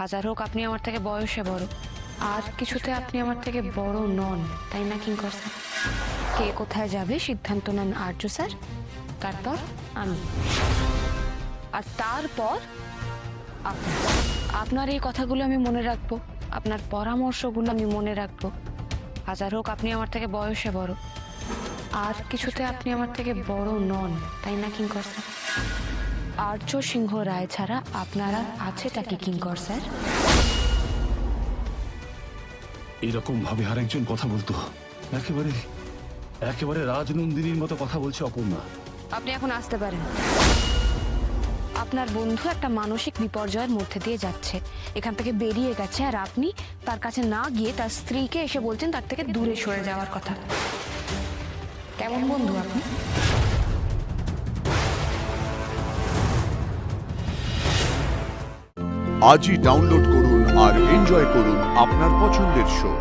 হাজার হোক আপনি আমার থেকে বয়সে বড়, আর কিছুতে আপনি আমার থেকে বড় নন, তাই না কিঙ্কর স্যার? কে কোথায় যাবে সিদ্ধান্ত নেন আর্য স্যার, তারপর আমি, আর তারপর আপনার এই কথাগুলো আমি মনে রাখবো, আপনার পরামর্শগুলো আমি মনে রাখবো। হাজার হোক আপনি আমার থেকে বয়সে বড়, আর কিছুতে আপনি আমার থেকে বড় নন, তাই না কিঙ্কর স্যার? আর্য সিংহ রায় ছাড়া আপনারা আছেটা কি কিঙ্কর স্যার? এরকম ভাবে আর একজন কথা বলতো, একেবারে একেবারে রাজনন্দিনীর মতো কথা বলছে অপর্ণা। আপনি এখন আসতে পারেন। আপনার বন্ধু একটা মানসিক বিপর্যয়ের মধ্যে দিয়ে যাচ্ছে, এখান থেকে বেরিয়ে গেছে, আর আপনি তার কাছে না গিয়ে তার স্ত্রীকে এসে বলছেন তার থেকে দূরে সরে যাওয়ার কথা। কেমন বন্ধু আপনি? আজই ডাউনলোড করুন আর এনজয় করুন আপনার পছন্দের শো।